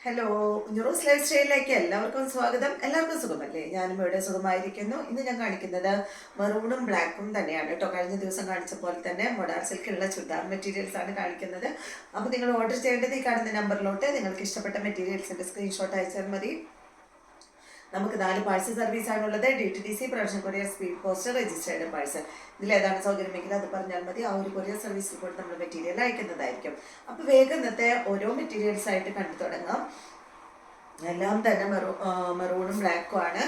Hello, ന്യൂറോസ് life സ്റ്റൈലിലേക്ക് എല്ലാവർക്കും സ്വാഗതം. എല്ലാവർക്കും സുഖമല്ലേ? ഞാനും ഇവിടെ സുഖമായിരിക്കുന്നു. ഇന്ന് ഞാൻ കാണിക്കുന്നത് മെറൂണും ബ്ലാക്കും തന്നെയാണ് കേട്ടോ. കഴിഞ്ഞ ദിവസം കാണിച്ച പോലെ തന്നെ മൊഡാർ സിൽക്കിലുള്ള ചുരിദാർ മെറ്റീരിയൽസ് ആണ് കാണിക്കുന്നത്. അപ്പോൾ നിങ്ങൾ ഓർഡർ ചെയ്യേണ്ടത് ഈ കാണുന്ന നമ്പറിലോട്ട് നിങ്ങൾക്ക് ഇഷ്ടപ്പെട്ട മെറ്റീരിയൽസിൻ്റെ സ്ക്രീൻഷോട്ട് അയച്ചാൽ മതി. നമുക്ക് 4 പാഴ്സൽ സർവീസ് ആണുള്ളത്. DTDC, production courier, speed post, registered parcel. ഇതിലേതാണ് സൗകര്യമെങ്കിൽ അത് പറഞ്ഞാൽ മതി. ആ ഒരു കൊറിയർ സർവീസിൽ കൂടെ നമ്മൾ മെറ്റീരിയൽ അയക്കുന്നതായിരിക്കും. അപ്പോൾ വേഗം ഇന്നത്തെ ഓരോ മെറ്റീരിയൽസ് ആയിട്ട് കണ്ടു തുടങ്ങാം. എല്ലാം തന്നെ മെറൂണും ബ്ലാക്കും ആണ്.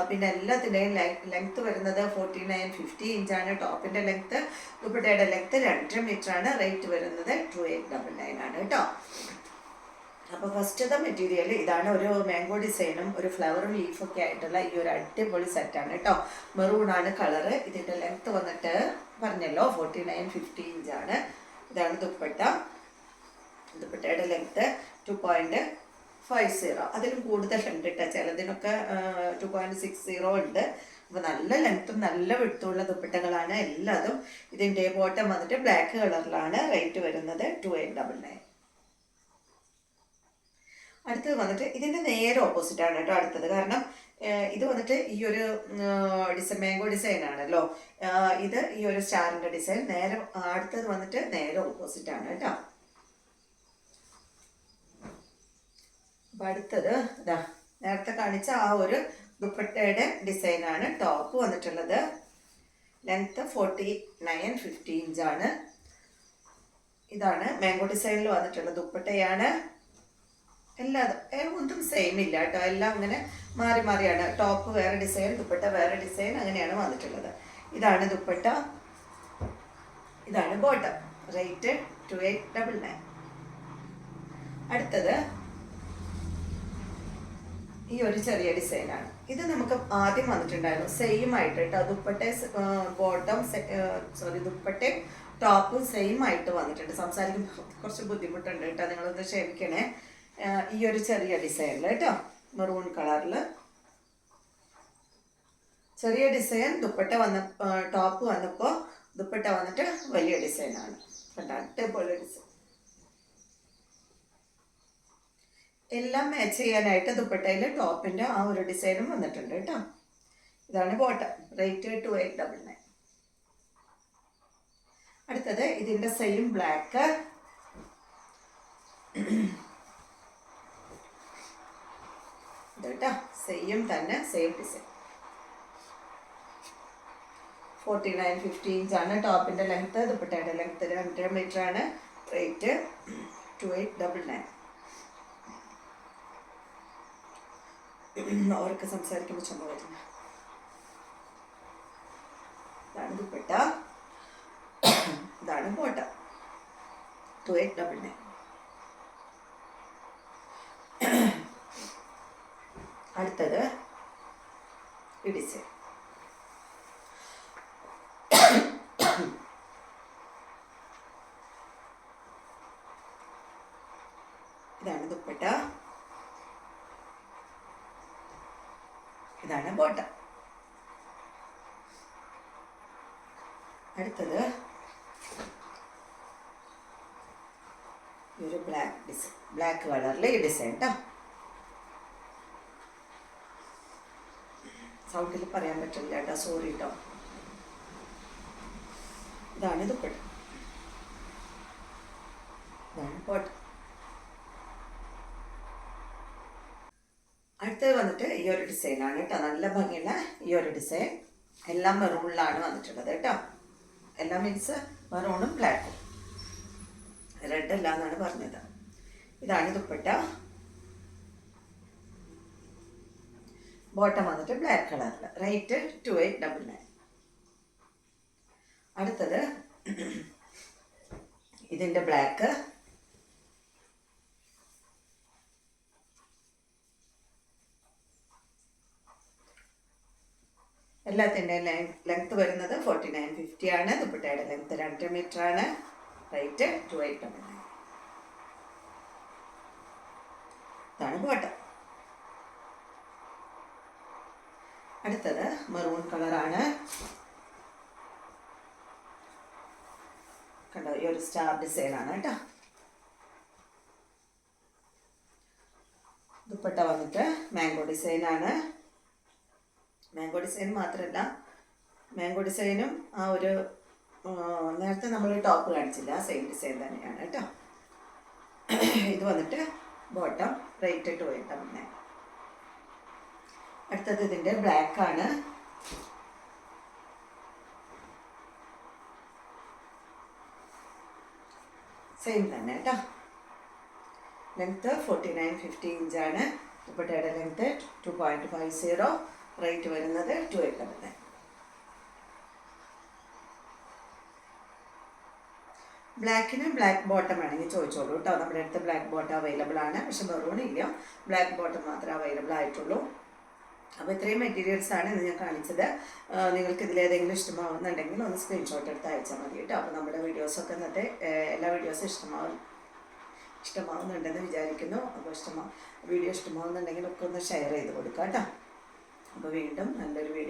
പിന്നെ എല്ലാത്തിൻ്റെയും ലെങ്ത്ത് വരുന്നത് 49-50 ഇഞ്ചാണ്. ടോപ്പിൻ്റെ ലെങ്ത്ത്, ദുപ്പട്ടയുടെ ലെങ്ത്ത് 2.5 മീറ്ററാണ്. റേറ്റ് വരുന്നത് 2899 ആണ് കേട്ടോ. അപ്പോൾ ഫസ്റ്റത്തെ മെറ്റീരിയൽ ഇതാണ്. ഒരു മാംഗോ ഡിസൈനും ഒരു ഫ്ലവറും ലീഫൊക്കെ ആയിട്ടുള്ള ഈ ഒരു അടിപൊളി സെറ്റാണ് കേട്ടോ. മെറൂണാണ് കളറ്. ഇതിൻ്റെ ലെങ്ത്ത് വന്നിട്ട് പറഞ്ഞല്ലോ 49-50 ഇഞ്ചാണ്. ഇതാണ് ദുപ്പട്ട. ദുപ്പട്ടയുടെ ലെങ്ത്ത് 2.50. അതിലും കൂടുതലുണ്ട് കേട്ടോ. ചിലതിനൊക്കെ 2.60 ഉണ്ട്. അപ്പോൾ നല്ല ലെങ്ത്തും നല്ല വിടുത്തുള്ള ദുപ്പട്ടകളാണ് എല്ലാതും. ഇതിൻ്റെ ബോട്ടം വന്നിട്ട് ബ്ലാക്ക് കളറിലാണ്. റേറ്റ് വരുന്നത് 2899. അടുത്തത് വന്നിട്ട് ഇതിൻ്റെ നേരെ ഓപ്പോസിറ്റാണ് കേട്ടോ അടുത്തത്. കാരണം ഇത് വന്നിട്ട് ഈ ഒരു മാംഗോ ഡിസൈൻ ആണല്ലോ. ഇത് ഈ ഒരു സ്റ്റാറിൻ്റെ ഡിസൈൻ. നേരെ അടുത്തത് വന്നിട്ട് നേരെ ഓപ്പോസിറ്റാണ് കേട്ടോ. അപ്പം അടുത്തത് ഇതാ നേരത്തെ കാണിച്ച ആ ഒരു ദുപ്പട്ടയുടെ ഡിസൈനാണ്. ടോപ്പ് വന്നിട്ടുള്ളത് ലെങ്ത്ത് 49-50 ഇഞ്ചാണ്. ഇതാണ് മാംഗോ ഡിസൈനിൽ വന്നിട്ടുള്ള ദുപ്പട്ടയാണ്. ഒന്നും സെയിം ഇല്ല കേട്ടോ. എല്ലാം അങ്ങനെ മാറി മാറിയാണ്. ടോപ്പ് വേറെ ഡിസൈൻ, ദുപ്പട്ട വേറെ ഡിസൈൻ, അങ്ങനെയാണ് വന്നിട്ടുള്ളത്. ഇതാണ് ദുപ്പട്ട, ഇതാണ് ബോട്ടം. റേറ്റ് 2899. അടുത്തത് ഈ ഒരു ചെറിയ ഡിസൈനാണ്. ഇത് നമുക്ക് ആദ്യം വന്നിട്ടുണ്ടായിരുന്നു സെയിം ആയിട്ട് കേട്ടോ. ബോട്ടം ദുപ്പട്ടയും ടോപ്പും സെയിം ആയിട്ട് വന്നിട്ടുണ്ട്. സംസാരിക്കുമ്പോൾ കുറച്ച് ബുദ്ധിമുട്ടുണ്ട് കേട്ടോ, നിങ്ങളൊന്ന് ക്ഷമിക്കണേ. ഈ ഒരു ചെറിയ ഡിസൈനിൽ കേട്ടോ, മെറൂൺ കളറിൽ ചെറിയ ഡിസൈൻ. ദുപ്പട്ട ടോപ്പ് വന്നപ്പോൾ ദുപ്പട്ട വന്നിട്ട് വലിയ ഡിസൈനാണ്. അടിപൊളി ഡിസൈൻ. എല്ലാം മാച്ച് ചെയ്യാനായിട്ട് ദുപ്പട്ടയിൽ ടോപ്പിൻ്റെ ആ ഒരു ഡിസൈനും വന്നിട്ടുണ്ട് കേട്ടോ. ഇതാണ് ബോട്ടം. റേറ്റ് 2899. അടുത്തത് ഇതിൻ്റെ സെയിം ബ്ലാക്ക്. കേട്ടോ, സെയിം തന്നെ, സെയിം ഡിസൈൻ. 49-50 ഇഞ്ചാണ് ടോപ്പിൻ്റെ ലെങ്ത്ത്. ദുപ്പട്ടയുടെ ലെങ്ത്ത് 2.5 മീറ്ററാണ്. റേറ്റ് 2899. അവർക്ക് സംസാരിക്കുമ്പോൾ ചുമ വരുന്ന ഇതാണ് ദുപ്പട്ട, ഇതാണ് ബോട്ടം. 2899. അടുത്തത് ഈ ഡിസൈൻ. ഇതാണ് ദുപ്പട്ട, ഇതാണ് ബോട്ടം. അടുത്തത് ഒരു ബ്ലാക്ക് ഡിസൈൻ, ബ്ലാക്ക് കളറിൽ ഈ ഡിസൈൻ കേട്ടോ. സൗണ്ടിൽ പറയാൻ പറ്റില്ല കേട്ടോ, സോറി കേട്ടോ. ഇതാണ് ദുപ്പട്ട, ഇതാണ് ബോട്ടം. അടുത്തത് വന്നിട്ട് ഈ ഒരു ഡിസൈനാണ് കേട്ടോ. നല്ല ഭംഗിയുള്ള ഈ ഒരു ഡിസൈൻ. എല്ലാം മെറൂണിലാണ് വന്നിട്ടുള്ളത് കേട്ടോ. എല്ലാം മീൻസ് മെറൂണും ബ്ലാക്കും, റെഡ് അല്ല എന്നാണ് പറഞ്ഞത്. ഇതാണ് ദുപ്പട്ട. ബോട്ടം വന്നിട്ട് ബ്ലാക്ക് കളറിൽ. റേറ്റ് 2899. അടുത്തത് ഇതിൻ്റെ ബ്ലാക്ക്. എല്ലാത്തിൻ്റെ ലെങ്ത്ത് വരുന്നത് 49-50 ആണ്. ദുപ്പട്ടയുടെ ലെങ്ത്ത് 2 മീറ്ററാണ്. റേറ്റ് 2899. ഇതാണ് ബോട്ടം. അടുത്തത് മെറൂൺ കളറാണ്. കണ്ടോ, ഈ ഒരു സ്റ്റാർ ഡിസൈനാണ് കേട്ടോ. ദുപ്പട്ട വന്നിട്ട് മാംഗോ ഡിസൈനാണ്. മാംഗോ ഡിസൈൻ മാത്രമല്ല, മാംഗോ ഡിസൈനും ആ ഒരു നേരത്തെ നമ്മൾ ടോപ്പ് കാണിച്ചില്ല, സെയിം ഡിസൈൻ തന്നെയാണ് കേട്ടോ. ഇത് വന്നിട്ട് ബോട്ടം റേറ്റ് ഇട്ട് പോയിട്ടാണ് പിന്നെ. അടുത്തത് ഇതിൻ്റെ ബ്ലാക്കാണ്. സെയിം തന്നെ കേട്ടോ. ലെങ്ത്ത് 49-50 ഇഞ്ചാണ്. ദുപ്പട്ടയുടെ ലെങ്ത്ത് 2.50. റേറ്റ് വരുന്നത് 289. ബ്ലാക്കിന് ബ്ലാക്ക് ബോട്ടം വേണമെങ്കിൽ ചോദിച്ചോളൂ കേട്ടോ. നമ്മുടെ അടുത്ത് ബ്ലാക്ക് ബോട്ടം അവൈലബിൾ ആണ്, പക്ഷെ മെറൂൺ ഇല്ല, ബ്ലാക്ക് ബോട്ടം മാത്രമേ അവൈലബിൾ ആയിട്ടുള്ളൂ. അപ്പോൾ ഇത്രയും മെറ്റീരിയൽസാണ് ഇന്ന് ഞാൻ കാണിച്ചത്. നിങ്ങൾക്ക് ഇതിലേതെങ്കിലും ഇഷ്ടമാവുന്നുണ്ടെങ്കിൽ ഒന്ന് സ്ക്രീൻഷോട്ട് എടുത്ത് അയച്ചാൽ മതി കേട്ടോ. അപ്പോൾ നമ്മുടെ വീഡിയോസൊക്കെ ഇന്നത്തെ എല്ലാ വീഡിയോസും ഇഷ്ടമാവുന്നുണ്ടെന്ന് വിചാരിക്കുന്നു. അപ്പോൾ വീഡിയോ ഇഷ്ടമാവുന്നുണ്ടെങ്കിൽ ഒക്കെ ഒന്ന് ഷെയർ ചെയ്ത് കൊടുക്കാം കേട്ടോ. അപ്പോൾ വീണ്ടും നല്ലൊരു വീഡിയോ